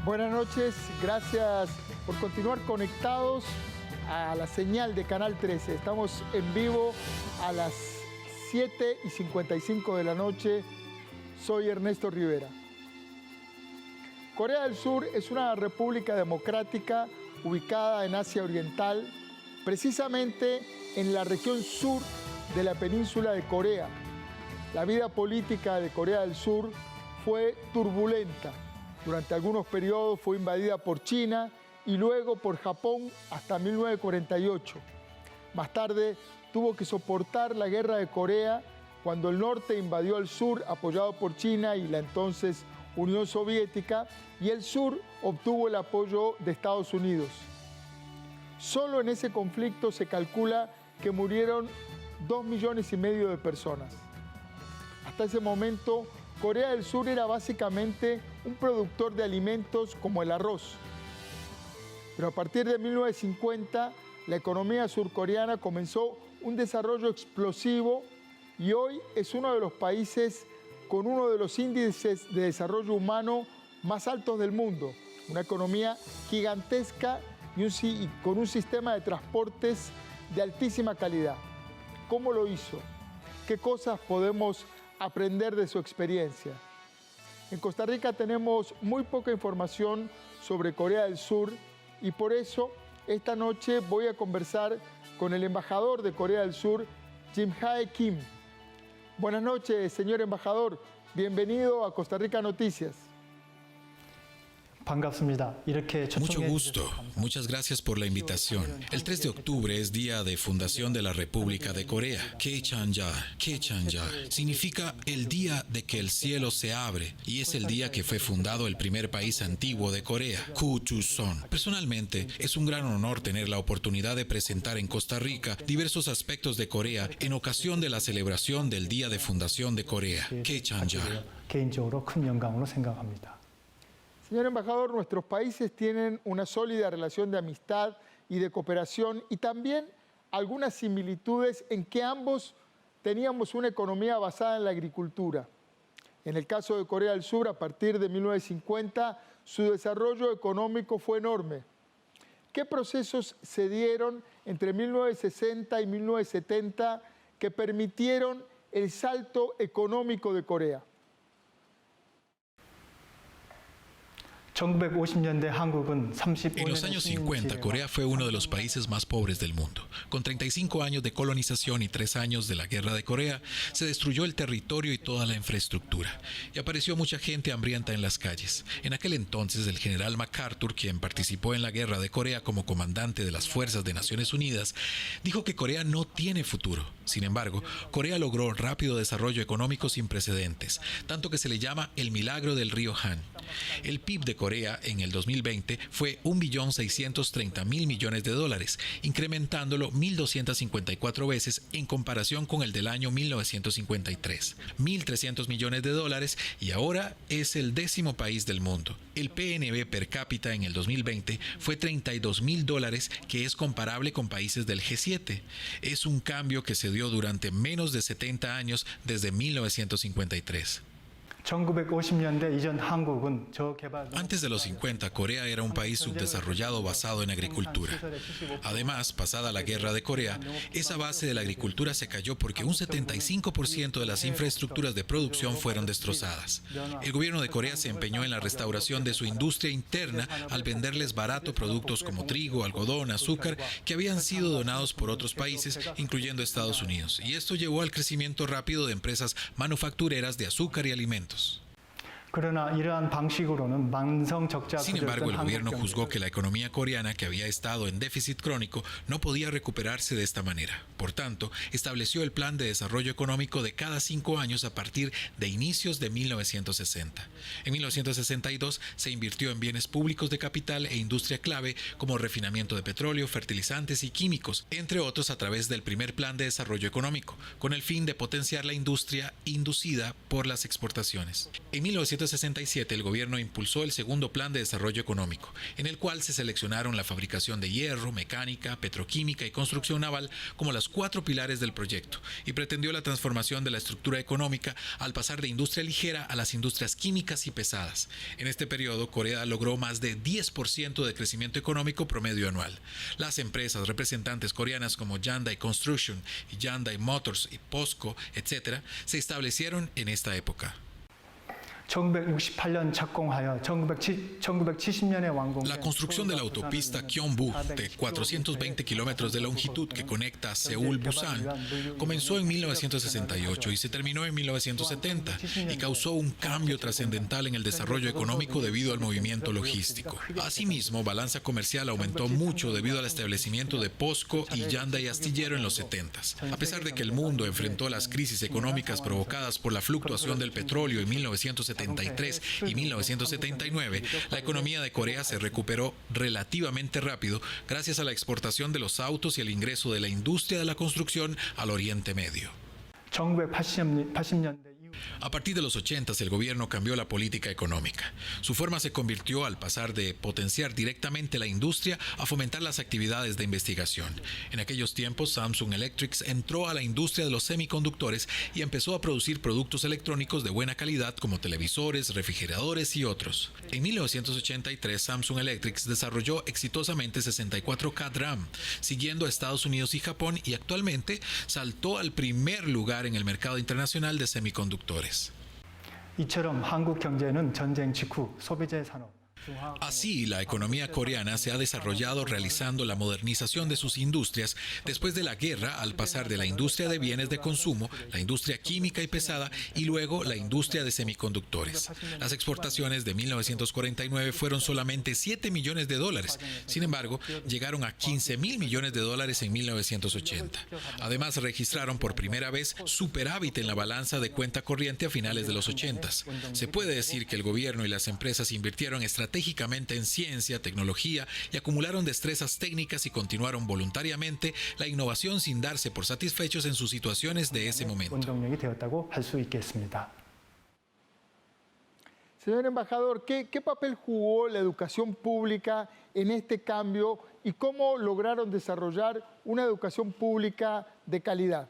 Buenas noches, gracias por continuar conectados a la señal de Canal 13. Estamos en vivo a las 7:55 de la noche. Soy Ernesto Rivera. Corea del Sur es una república democrática ubicada en Asia Oriental, precisamente en la región sur de la península de Corea. La vida política de Corea del Sur fue turbulenta. Durante algunos periodos fue invadida por China y luego por Japón hasta 1948. Más tarde tuvo que soportar la guerra de Corea cuando el norte invadió al sur apoyado por China y la entonces Unión Soviética, y el sur obtuvo el apoyo de Estados Unidos. Solo en ese conflicto se calcula que murieron 2,5 millones de personas. Hasta ese momento, Corea del Sur era básicamente un productor de alimentos como el arroz. Pero a partir de 1950, la economía surcoreana comenzó un desarrollo explosivo y hoy es uno de los países con uno de los índices de desarrollo humano más altos del mundo. Una economía gigantesca y con un sistema de transportes de altísima calidad. ¿Cómo lo hizo? ¿Qué cosas podemos aprender de su experiencia? En Costa Rica tenemos muy poca información sobre Corea del Sur y por eso esta noche voy a conversar con el embajador de Corea del Sur, Jim Hae Kim. Buenas noches, señor embajador. Bienvenido a Costa Rica Noticias. Mucho gusto. Muchas gracias por la invitación. El 3 de octubre es día de fundación de la República de Corea. Kechanja. Kechanja significa el día de que el cielo se abre y es el día que fue fundado el primer país antiguo de Corea, Kuchuson. Personalmente, es un gran honor tener la oportunidad de presentar en Costa Rica diversos aspectos de Corea en ocasión de la celebración del día de fundación de Corea, Kechanja. Señor embajador, nuestros países tienen una sólida relación de amistad y de cooperación y también algunas similitudes en que ambos teníamos una economía basada en la agricultura. En el caso de Corea del Sur, a partir de 1950, su desarrollo económico fue enorme. ¿Qué procesos se dieron entre 1960 y 1970 que permitieron el salto económico de Corea? En los años 50, Corea fue uno de los países más pobres del mundo. Con 35 años de colonización y 3 años de la Guerra de Corea, se destruyó el territorio y toda la infraestructura, y apareció mucha gente hambrienta en las calles. En aquel entonces, el general MacArthur, quien participó en la Guerra de Corea como comandante de las Fuerzas de Naciones Unidas, dijo que Corea no tiene futuro. Sin embargo, Corea logró rápido desarrollo económico sin precedentes, tanto que se le llama el milagro del río Han. El PIB de Corea en el 2020 fue $1.630.000 millones, incrementándolo 1.254 veces en comparación con el del año 1953, $1.300 millones, y ahora es el 10º país del mundo. El PNB per cápita en el 2020 fue $32.000, que es comparable con países del G7. Es un cambio que se dio durante menos de 70 años desde 1953. Antes de los 50, Corea era un país subdesarrollado basado en agricultura. Además, pasada la Guerra de Corea, esa base de la agricultura se cayó porque un 75% de las infraestructuras de producción fueron destrozadas. El gobierno de Corea se empeñó en la restauración de su industria interna al venderles barato productos como trigo, algodón, azúcar, que habían sido donados por otros países, incluyendo Estados Unidos. Y esto llevó al crecimiento rápido de empresas manufactureras de azúcar y alimentos. Sin embargo, el gobierno juzgó que la economía coreana, que había estado en déficit crónico, no podía recuperarse de esta manera. Por tanto, estableció el Plan de Desarrollo Económico de cada 5 años a partir de inicios de 1960. En 1962 se invirtió en bienes públicos de capital e industria clave como refinamiento de petróleo, fertilizantes y químicos, entre otros a través del primer Plan de Desarrollo Económico, con el fin de potenciar la industria inducida por las exportaciones. En 1970 1967 el gobierno impulsó el segundo Plan de Desarrollo Económico, en el cual se seleccionaron la fabricación de hierro, mecánica, petroquímica y construcción naval como las 4 pilares del proyecto, y pretendió la transformación de la estructura económica al pasar de industria ligera a las industrias químicas y pesadas. En este periodo, Corea logró más de 10% de crecimiento económico promedio anual. Las empresas representantes coreanas como Hyundai Construction y Hyundai Motors y POSCO, etc., se establecieron en esta época. 1968년 착공하여 1970년에 완공된 La construcción de la autopista Gyeongbu, de 420 kilómetros de longitud que conecta Seúl-Busan, comenzó en 1968 y se terminó en 1970 y causó un cambio trascendental en el desarrollo económico debido al movimiento logístico. Asimismo, balanza comercial aumentó mucho debido al establecimiento de POSCO y Hyundai Astillero en los 70s. A pesar de que el mundo enfrentó las crisis económicas provocadas por la fluctuación del petróleo en 1973 y 1979, la economía de Corea se recuperó relativamente rápido gracias a la exportación de los autos y el ingreso de la industria de la construcción al Oriente Medio. 1980년대 A partir de los 80, el gobierno cambió la política económica. Su forma se convirtió al pasar de potenciar directamente la industria a fomentar las actividades de investigación. En aquellos tiempos, Samsung Electronics entró a la industria de los semiconductores y empezó a producir productos electrónicos de buena calidad como televisores, refrigeradores y otros. En 1983, Samsung Electronics desarrolló exitosamente 64K DRAM, siguiendo a Estados Unidos y Japón, y actualmente saltó al primer lugar en el mercado internacional de semiconductores. 이처럼 한국 경제는 전쟁 직후 소비재 산업 Así, la economía coreana se ha desarrollado realizando la modernización de sus industrias después de la guerra, al pasar de la industria de bienes de consumo, la industria química y pesada y luego la industria de semiconductores. Las exportaciones de 1949 fueron solamente $7 millones. Sin embargo, llegaron a $15.000 millones en 1980. Además, registraron por primera vez superávit en la balanza de cuenta corriente a finales de los 80s. Se puede decir que el gobierno y las empresas invirtieron estratégicamente en ciencia, tecnología y acumularon destrezas técnicas y continuaron voluntariamente la innovación sin darse por satisfechos en sus situaciones de ese momento. 원동력이 되었다고 할 수 있겠습니다. Señor embajador, ¿qué papel jugó la educación pública en este cambio y cómo lograron desarrollar una educación pública de calidad?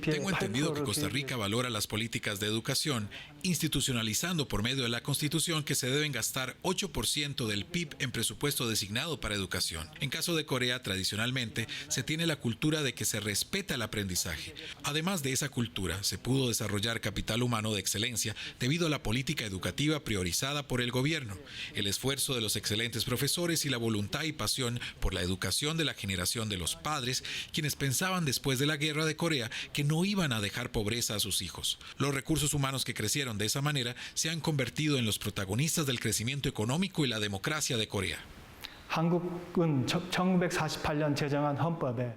Tengo entendido que Costa Rica valora las políticas de educación, institucionalizando por medio de la Constitución que se deben gastar 8% del PIB en presupuesto designado para educación. En caso de Corea, tradicionalmente, se tiene la cultura de que se respeta el aprendizaje. Además de esa cultura, se pudo desarrollar capital humano de excelencia debido a la política educativa priorizada por el gobierno, el esfuerzo de los excelentes profesores y la voluntad y pasión por la educación de la generación de los padres, quienes pensaban después de la guerra de Corea que no iban a dejar pobreza a sus hijos. Los recursos humanos que crecieron de esa manera se han convertido en los protagonistas del crecimiento económico y la democracia de Corea. 한국은 1948년 제정한 헌법에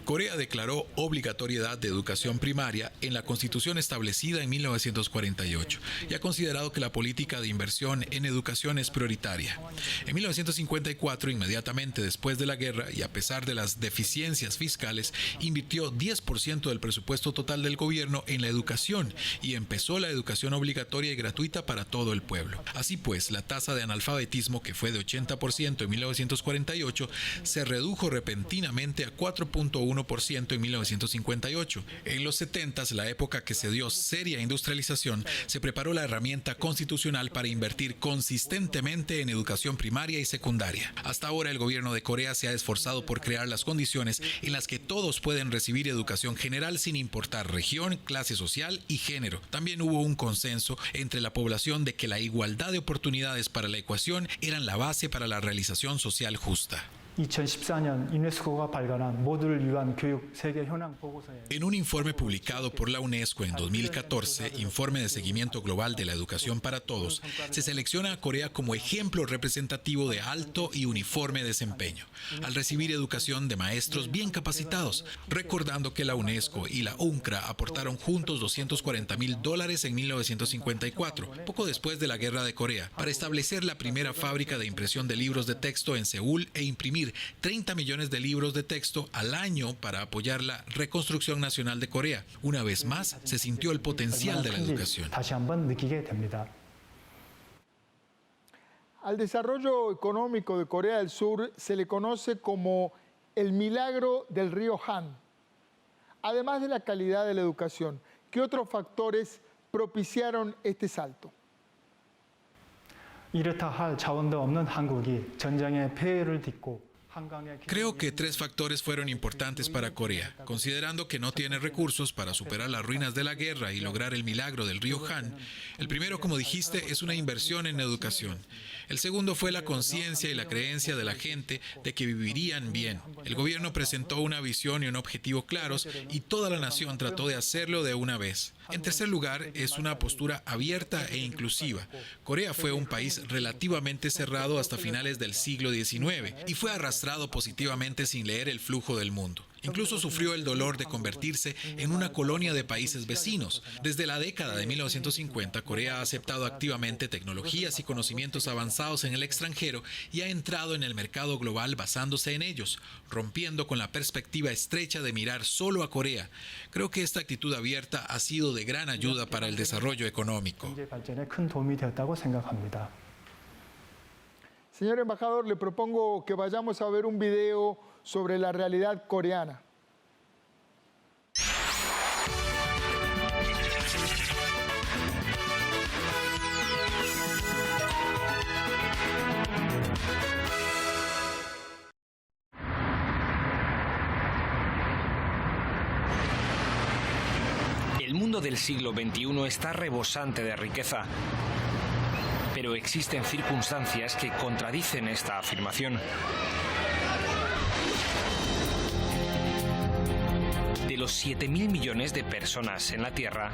Corea declaró obligatoriedad de educación primaria en la Constitución establecida en 1948 y ha considerado que la política de inversión en educación es prioritaria. En 1954, inmediatamente después de la guerra y a pesar de las deficiencias fiscales, invirtió 10% del presupuesto total del gobierno en la educación y empezó la educación obligatoria y gratuita para todo el pueblo. Así pues, la tasa de analfabetismo, que fue de 80% en 1948, se redujo repentinamente a 4.1% en 1958. En los 70s, la época que se dio seria industrialización, se preparó la herramienta constitucional para invertir consistentemente en educación primaria y secundaria. Hasta ahora, el gobierno de Corea se ha esforzado por crear las condiciones en las que todos pueden recibir educación general sin importar región, clase social y género. También hubo un consenso entre la población de que la igualdad de oportunidades para la ecuación eran la base para la realización social justa. 2014년 유네스코가 발간한 모두를 위한 교육 세계 현황 보고서에 En un informe publicado por la UNESCO en 2014, Informe de Seguimiento Global de la Educación para Todos, se selecciona a Corea como ejemplo representativo de alto y uniforme desempeño, al recibir educación de maestros bien capacitados, recordando que la UNESCO y la UNCRA aportaron juntos $240.000 en 1954, poco después de la Guerra de Corea, para establecer la primera fábrica de impresión de libros de texto en Seúl e imprimir distribuir 30 millones de libros de texto al año para apoyar la reconstrucción nacional de Corea. Una vez más, se sintió el potencial de la educación. 다시 한번 느끼게 됩니다. Al desarrollo económico de Corea del Sur se le conoce como el milagro del río Han. Además de la calidad de la educación, ¿qué otros factores propiciaron este salto? 이렇다 할 자원도 없는 한국이 전쟁의 폐해를 딛고 Creo que 3 factores fueron importantes para Corea. Considerando que no tiene recursos para superar las ruinas de la guerra y lograr el milagro del río Han, el primero, como dijiste, es una inversión en educación. El segundo fue la conciencia y la creencia de la gente de que vivirían bien. El gobierno presentó una visión y un objetivo claros y toda la nación trató de hacerlo de una vez. En tercer lugar, es una postura abierta e inclusiva. Corea fue un país relativamente cerrado hasta finales del siglo XIX y fue arrastrado positivamente sin leer el flujo del mundo. Incluso sufrió el dolor de convertirse en una colonia de países vecinos. Desde la década de 1950, Corea ha aceptado activamente tecnologías y conocimientos avanzados en el extranjero y ha entrado en el mercado global basándose en ellos, rompiendo con la perspectiva estrecha de mirar solo a Corea. Creo que esta actitud abierta ha sido de gran ayuda para el desarrollo económico. 경제 발전에 큰 도움이 되었다고 생각합니다. Señor embajador, le propongo que vayamos a ver un video sobre la realidad coreana. El mundo del siglo XXI está rebosante de riqueza. Pero existen circunstancias que contradicen esta afirmación. De los 7.000 millones de personas en la Tierra,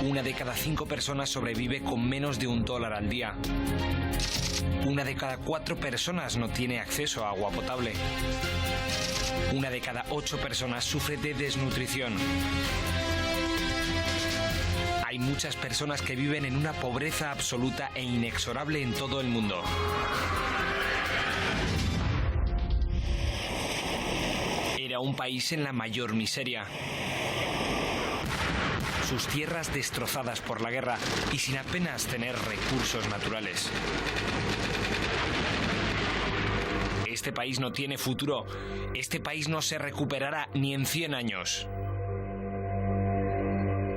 1 de cada 5 personas sobrevive con menos de $1 al día. 1 de cada 4 personas no tiene acceso a agua potable. 1 de cada 8 personas sufre de desnutrición. Hay muchas personas que viven en una pobreza absoluta e inexorable en todo el mundo. Era un país en la mayor miseria. Sus tierras destrozadas por la guerra y sin apenas tener recursos naturales. Este país no tiene futuro. Este país no se recuperará ni en 100 años.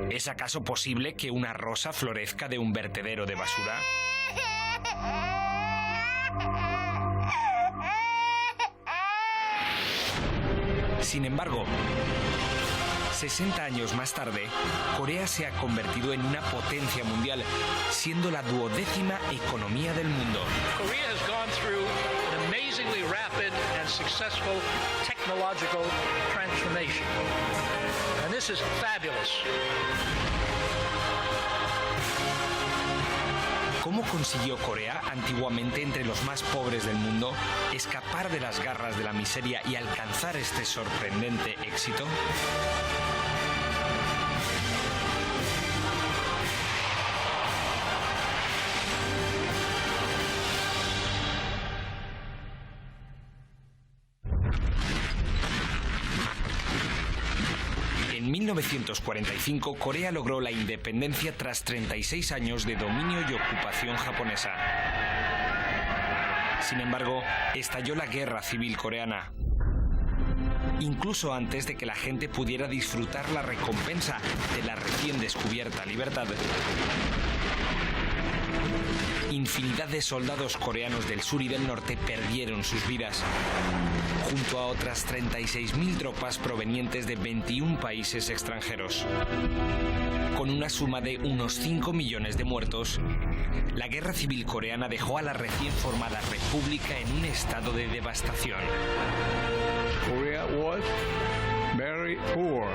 ¿Es acaso posible que una rosa florezca de un vertedero de basura? Sin embargo, 60 años más tarde, Corea se ha convertido en una potencia mundial, siendo la 12ª economía del mundo. Korea has gone through an amazingly rapid and successful technological transformation. And this is fabulous. ¿Cómo consiguió Corea, antiguamente entre los más pobres del mundo, escapar de las garras de la miseria y alcanzar este sorprendente éxito? En 1945, Corea logró la independencia tras 36 años de dominio y ocupación japonesa. Sin embargo, estalló la guerra civil coreana. Incluso antes de que la gente pudiera disfrutar la recompensa de la recién descubierta libertad. Infinidad de soldados coreanos del sur y del norte perdieron sus vidas, junto a otras 36.000 tropas provenientes de 21 países extranjeros. Con una suma de unos 5 millones de muertos, la guerra civil coreana dejó a la recién formada república en un estado de devastación. Korea was very poor,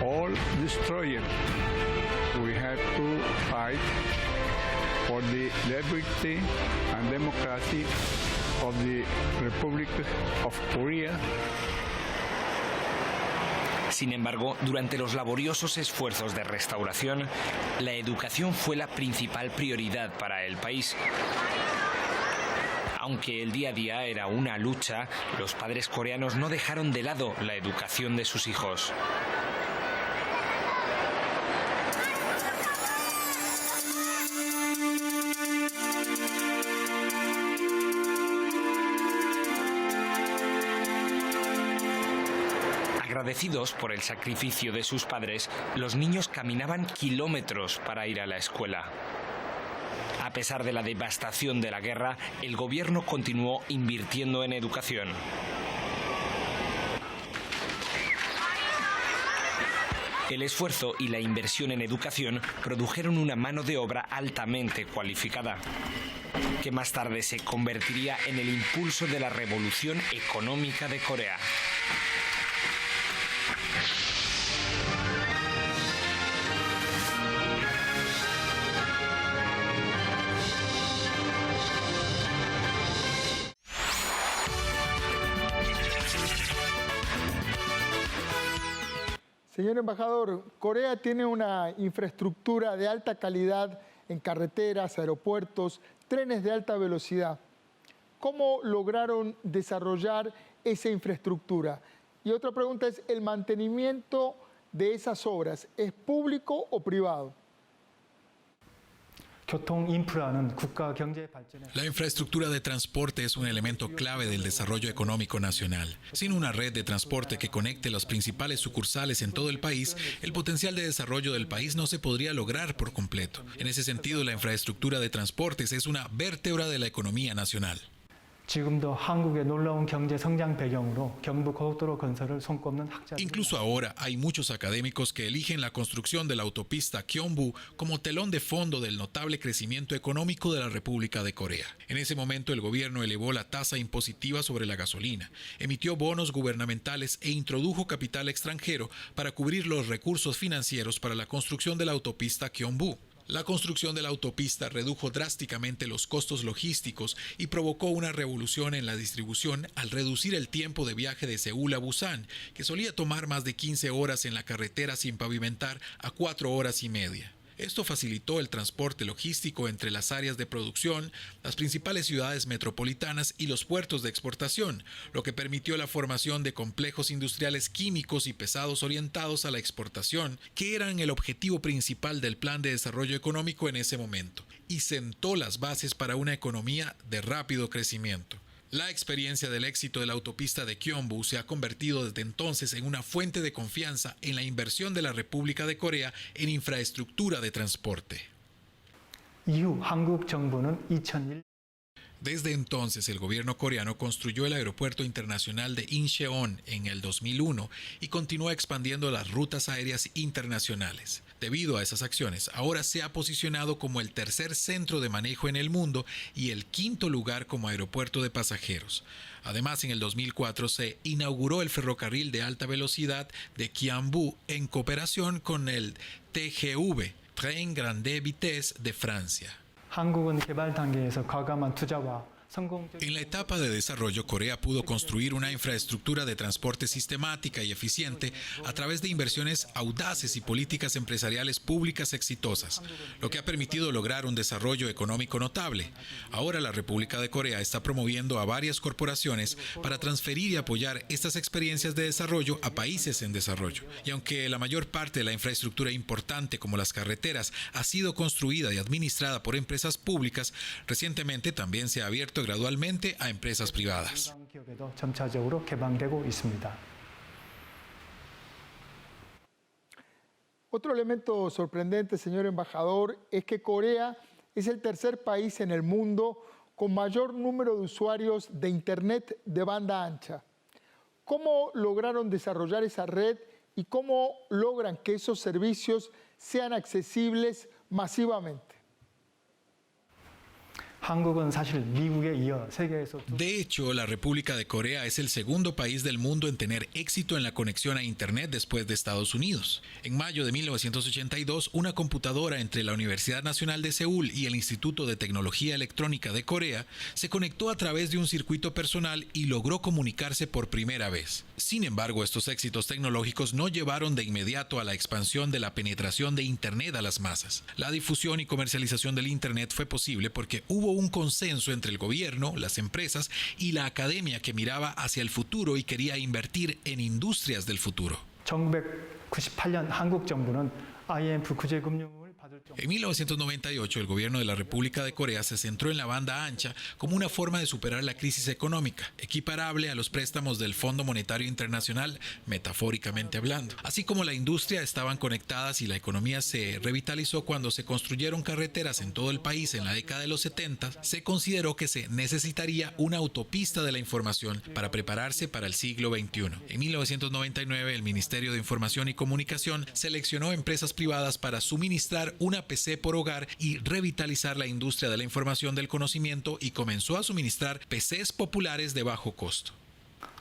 all destroyed. We had to fight for the liberty and democracy of the Republic of Korea. Sin embargo, durante los laboriosos esfuerzos de restauración, la educación fue la principal prioridad para el país. Aunque el día a día era una lucha, los padres coreanos no dejaron de lado la educación de sus hijos. Agradecidos por el sacrificio de sus padres, los niños caminaban kilómetros para ir a la escuela. A pesar de la devastación de la guerra, el gobierno continuó invirtiendo en educación. El esfuerzo y la inversión en educación produjeron una mano de obra altamente cualificada, que más tarde se convertiría en el impulso de la revolución económica de Corea. Señor embajador, Corea tiene una infraestructura de alta calidad en carreteras, aeropuertos, trenes de alta velocidad. ¿Cómo lograron desarrollar esa infraestructura? Y otra pregunta es, ¿el mantenimiento de esas obras es público o privado? La infraestructura de transporte es un elemento clave del desarrollo económico nacional. Sin una red de transporte que conecte las principales sucursales en todo el país, el potencial de desarrollo del país no se podría lograr por completo. En ese sentido, la infraestructura de transportes es una vértebra de la economía nacional. Incluso ahora hay muchos académicos que eligen la construcción de la autopista Gyeongbu como telón de fondo del notable crecimiento económico de la República de Corea. En ese momento el gobierno elevó la tasa impositiva sobre la gasolina, emitió bonos gubernamentales e introdujo capital extranjero para cubrir los recursos financieros para la construcción de la autopista Gyeongbu. La construcción de la autopista redujo drásticamente los costos logísticos y provocó una revolución en la distribución al reducir el tiempo de viaje de Seúl a Busan, que solía tomar más de 15 horas en la carretera sin pavimentar, a 4 horas y media. Esto facilitó el transporte logístico entre las áreas de producción, las principales ciudades metropolitanas y los puertos de exportación, lo que permitió la formación de complejos industriales químicos y pesados orientados a la exportación, que eran el objetivo principal del plan de desarrollo económico en ese momento, y sentó las bases para una economía de rápido crecimiento. La experiencia del éxito de la autopista de Gyeongbu se ha convertido desde entonces en una fuente de confianza en la inversión de la República de Corea en infraestructura de transporte. Desde entonces, el gobierno coreano construyó el aeropuerto internacional de Incheon en el 2001 y continúa expandiendo las rutas aéreas internacionales. Debido a esas acciones, ahora se ha posicionado como el tercer centro de manejo en el mundo y el quinto lugar como aeropuerto de pasajeros. Además, en el 2004 se inauguró el ferrocarril de alta velocidad de Gyeongbu en cooperación con el TGV, Train Grande Vitesse de Francia. En la etapa de desarrollo, Corea pudo construir una infraestructura de transporte sistemática y eficiente a través de inversiones audaces y políticas empresariales públicas exitosas, lo que ha permitido lograr un desarrollo económico notable. Ahora la República de Corea está promoviendo a varias corporaciones para transferir y apoyar estas experiencias de desarrollo a países en desarrollo. Y aunque la mayor parte de la infraestructura importante, como las carreteras, ha sido construida y administrada por empresas públicas, recientemente también se ha abierto gradualmente a empresas privadas. Otro elemento sorprendente, señor embajador, es que Corea es el tercer país en el mundo con mayor número de usuarios de Internet de banda ancha. ¿Cómo lograron desarrollar esa red y cómo logran que esos servicios sean accesibles masivamente? De hecho, la República de Corea es el segundo país del mundo en tener éxito en la conexión a Internet después de Estados Unidos. En mayo de 1982, una computadora entre la Universidad Nacional de Seúl y el Instituto de Tecnología Electrónica de Corea se conectó a través de un circuito personal y logró comunicarse por primera vez. Sin embargo, estos éxitos tecnológicos no llevaron de inmediato a la expansión de la penetración de Internet a las masas. La difusión y comercialización del Internet fue posible porque hubo un consenso entre el gobierno, las empresas y la academia que miraba hacia el futuro y quería invertir en industrias del futuro. 1998년 한국 정부는 IMF 구제금융을 받을 정도. En 1998, el gobierno de la República de Corea se centró en la banda ancha como una forma de superar la crisis económica, equiparable a los préstamos del Fondo Monetario Internacional, metafóricamente hablando. Así como la industria estaban conectadas y la economía se revitalizó cuando se construyeron carreteras en todo el país en la década de los 70, se consideró que se necesitaría una autopista de la información para prepararse para el siglo XXI. En 1999, el Ministerio de Información y Comunicación seleccionó empresas privadas para suministrar una PC por hogar y revitalizar la industria de la información del conocimiento y comenzó a suministrar PCs populares de bajo costo.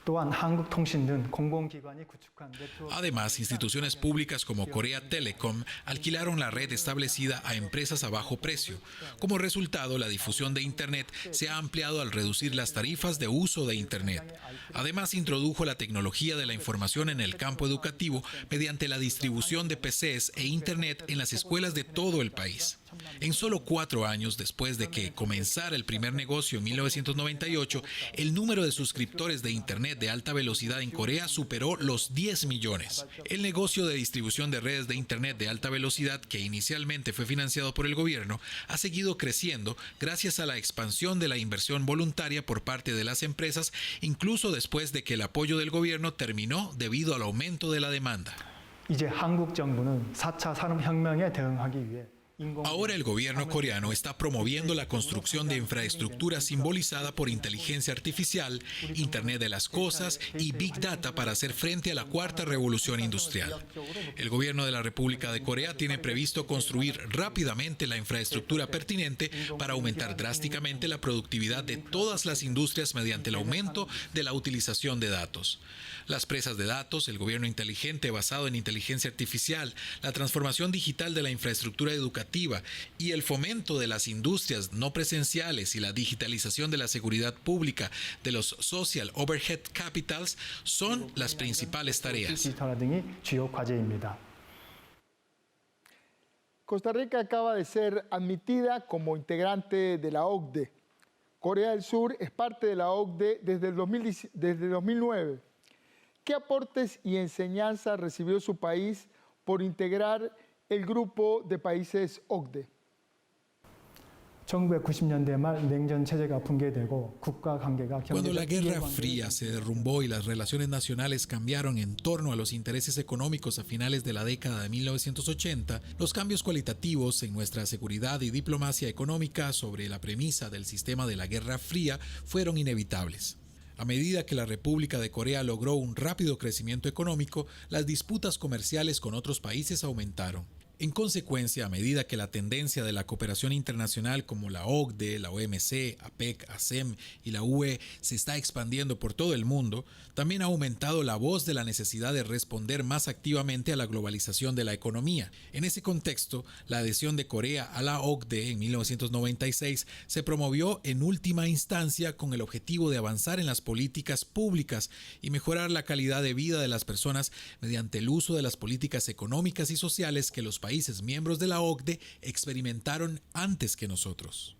또한 한국통신 등 공공기관이 구축한 네트워크. Además, instituciones públicas como Korea Telecom alquilaron la red establecida a empresas a bajo precio. Como resultado, la difusión de Internet se ha ampliado al reducir las tarifas de uso de Internet. Además, introdujo la tecnología de la información en el campo educativo mediante la distribución de PCs e Internet en las escuelas de todo el país. En solo 4 años después de que comenzara el primer negocio en 1998, el número de suscriptores de Internet de alta velocidad en Corea superó los 10 millones. El negocio de distribución de redes de Internet de alta velocidad, que inicialmente fue financiado por el gobierno, ha seguido creciendo gracias a la expansión de la inversión voluntaria por parte de las empresas, incluso después de que el apoyo del gobierno terminó debido al aumento de la demanda. 이제 한국 정부는 4차 산업혁명에 대응하기 위해 Ahora el gobierno coreano está promoviendo la construcción de infraestructura simbolizada por inteligencia artificial, Internet de las Cosas y Big Data para hacer frente a la cuarta revolución industrial. El gobierno de la República de Corea tiene previsto construir rápidamente la infraestructura pertinente para aumentar drásticamente la productividad de todas las industrias mediante el aumento de la utilización de datos. Las presas de datos, el gobierno inteligente basado en inteligencia artificial, la transformación digital de la infraestructura educativa y el fomento de las industrias no presenciales y la digitalización de la seguridad pública de los social overhead capitals son las principales tareas. 디지털화 등이 주요 과제입니다. Costa Rica acaba de ser admitida como integrante de la OCDE. Corea del Sur es parte de la OCDE desde el 2009. ¿Qué aportes y enseñanzas recibió su país por integrar el grupo de países OCDE? 1990년대 말 냉전 체제가 붕괴되고 국가 관계가 Cuando la Guerra 이해관계로 Fría se derrumbó y las relaciones nacionales cambiaron en torno a los intereses económicos a finales de la década de 1980, los cambios cualitativos en nuestra seguridad y diplomacia económica sobre la premisa del sistema de la Guerra Fría fueron inevitables. A medida que la República de Corea logró un rápido crecimiento económico, las disputas comerciales con otros países aumentaron. En consecuencia, a medida que la tendencia de la cooperación internacional como la OCDE, la OMC, APEC, ASEM y la UE se está expandiendo por todo el mundo, también ha aumentado la voz de la necesidad de responder más activamente a la globalización de la economía. En ese contexto, la adhesión de Corea a la OCDE en 1996 se promovió en última instancia con el objetivo de avanzar en las políticas públicas y mejorar la calidad de vida de las personas mediante el uso de las políticas económicas y sociales que los países miembros de la OCDE experimentaron antes que nosotros.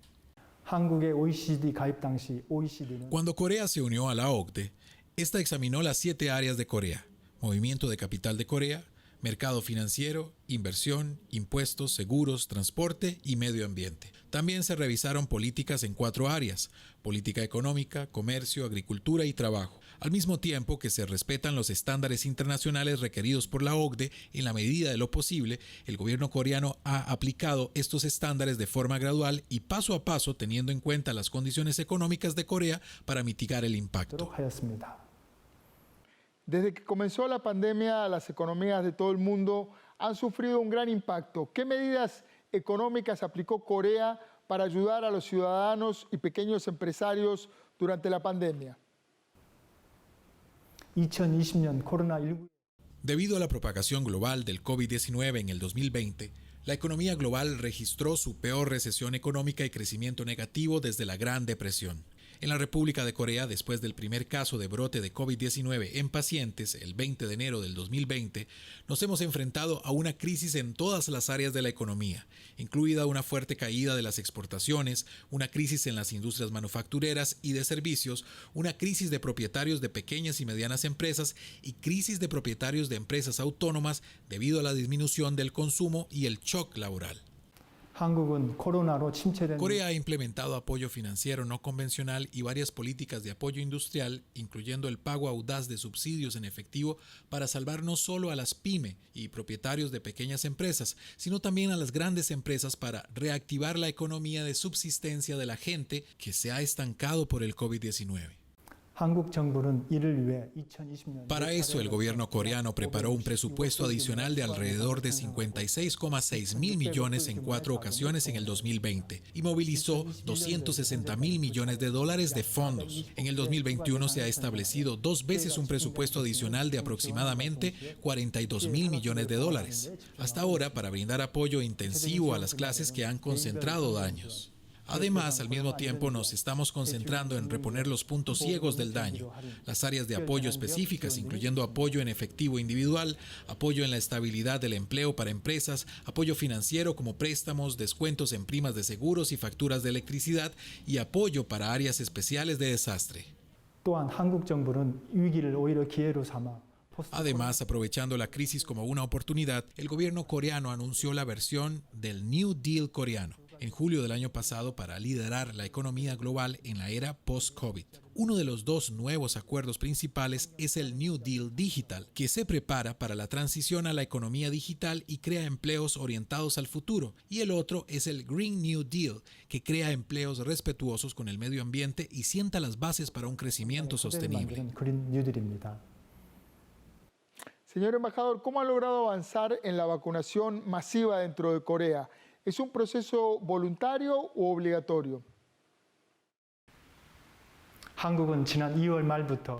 한국의 OECD 가입 당시 OECD는 Cuando Corea se unió a la OCDE, esta examinó las 7 áreas de Corea: movimiento de capital de Corea, mercado financiero, inversión, impuestos, seguros, transporte y medio ambiente. También se revisaron políticas en 4 áreas: política económica, comercio, agricultura y trabajo. Al mismo tiempo que se respetan los estándares internacionales requeridos por la OCDE, en la medida de lo posible, el gobierno coreano ha aplicado estos estándares de forma gradual y paso a paso, teniendo en cuenta las condiciones económicas de Corea para mitigar el impacto. 하였습니다. Desde que comenzó la pandemia, las economías de todo el mundo han sufrido un gran impacto. ¿Qué medidas económicas aplicó Corea para ayudar a los ciudadanos y pequeños empresarios durante la pandemia? 2020년 코로나19 Debido a la propagación global del COVID-19 en el 2020, la economía global registró su peor recesión económica y crecimiento negativo desde la Gran Depresión. En la República de Corea, después del primer caso de brote de COVID-19 en pacientes, el 20 de enero del 2020, nos hemos enfrentado a una crisis en todas las áreas de la economía, incluida una fuerte caída de las exportaciones, una crisis en las industrias manufactureras y de servicios, una crisis de propietarios de pequeñas y medianas empresas y crisis de propietarios de empresas autónomas debido a la disminución del consumo y el shock laboral. Corea ha implementado apoyo financiero no convencional y varias políticas de apoyo industrial, incluyendo el pago audaz de subsidios en efectivo para salvar no solo a las pyme y propietarios de pequeñas empresas, sino también a las grandes empresas para reactivar la economía de subsistencia de la gente que se ha estancado por el COVID-19. Para eso, el gobierno coreano preparó un presupuesto adicional de alrededor de 56,6 mil millones en 4 ocasiones en el 2020 y movilizó 260 mil millones de dólares de fondos. En el 2021 se ha establecido 2 veces un presupuesto adicional de aproximadamente 42 mil millones de dólares, hasta ahora para brindar apoyo intensivo a las clases que han concentrado daños. Además, al mismo tiempo nos estamos concentrando en reponer los puntos ciegos del daño, las áreas de apoyo específicas, incluyendo apoyo en efectivo individual, apoyo en la estabilidad del empleo para empresas, apoyo financiero como préstamos, descuentos en primas de seguros y facturas de electricidad y apoyo para áreas especiales de desastre. Además, aprovechando la crisis como una oportunidad, el gobierno coreano anunció la versión del New Deal coreano en julio del año pasado para liderar la economía global en la era post-COVID. Uno de los 2 nuevos acuerdos principales es el New Deal Digital, que se prepara para la transición a la economía digital y crea empleos orientados al futuro. Y el otro es el Green New Deal, que crea empleos respetuosos con el medio ambiente y sienta las bases para un crecimiento sostenible. Señor embajador, ¿cómo ha logrado avanzar en la vacunación masiva dentro de Corea? ¿Es un proceso voluntario u obligatorio?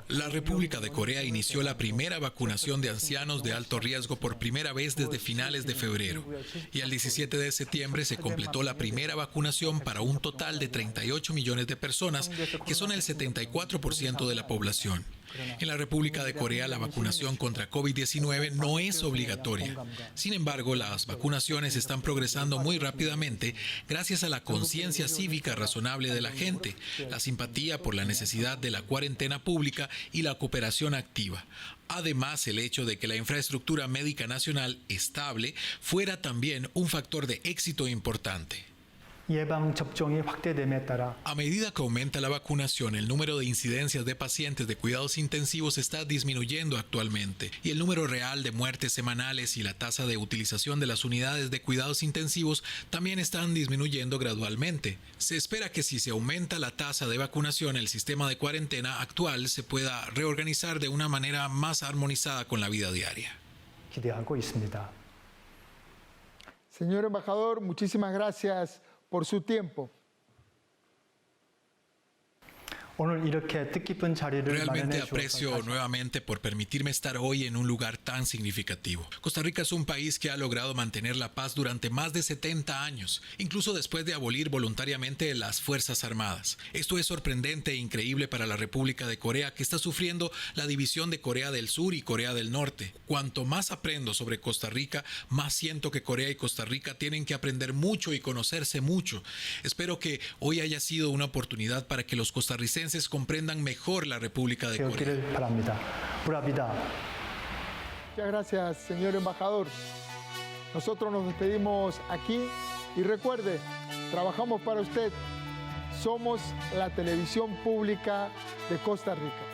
La República de Corea inició la primera vacunación de ancianos de alto riesgo por primera vez desde finales de febrero y el 17 de septiembre se completó la primera vacunación para un total de 38 millones de personas, que son el 74% de la población. En la República de Corea, la vacunación contra COVID-19 no es obligatoria. Sin embargo, las vacunaciones están progresando muy rápidamente gracias a la conciencia cívica razonable de la gente, la simpatía por la necesidad de la cuarentena pública y la cooperación activa. Además, el hecho de que la infraestructura médica nacional estable fuera también un factor de éxito importante. A medida que aumenta la vacunación, el número de incidencias de pacientes de cuidados intensivos está disminuyendo actualmente y el número real de muertes semanales y la tasa de utilización de las unidades de cuidados intensivos también están disminuyendo gradualmente. Se espera que si se aumenta la tasa de vacunación, el sistema de cuarentena actual se pueda reorganizar de una manera más armonizada con la vida diaria. Señor embajador, muchísimas gracias por su tiempo. Realmente aprecio nuevamente por permitirme estar hoy en un lugar tan significativo. Costa Rica es un país que ha logrado mantener la paz durante más de 70 años, incluso después de abolir voluntariamente las Fuerzas Armadas. Esto es sorprendente e increíble para la República de Corea, que está sufriendo la división de Corea del Sur y Corea del Norte. Cuanto más aprendo sobre Costa Rica, más siento que Corea y Costa Rica tienen que aprender mucho y conocerse mucho. Espero que hoy haya sido una oportunidad para que los costarricenses comprendan mejor la República de Corea. Muchas gracias, señor embajador. Nosotros nos despedimos aquí y recuerde, trabajamos para usted. Somos la televisión pública de Costa Rica.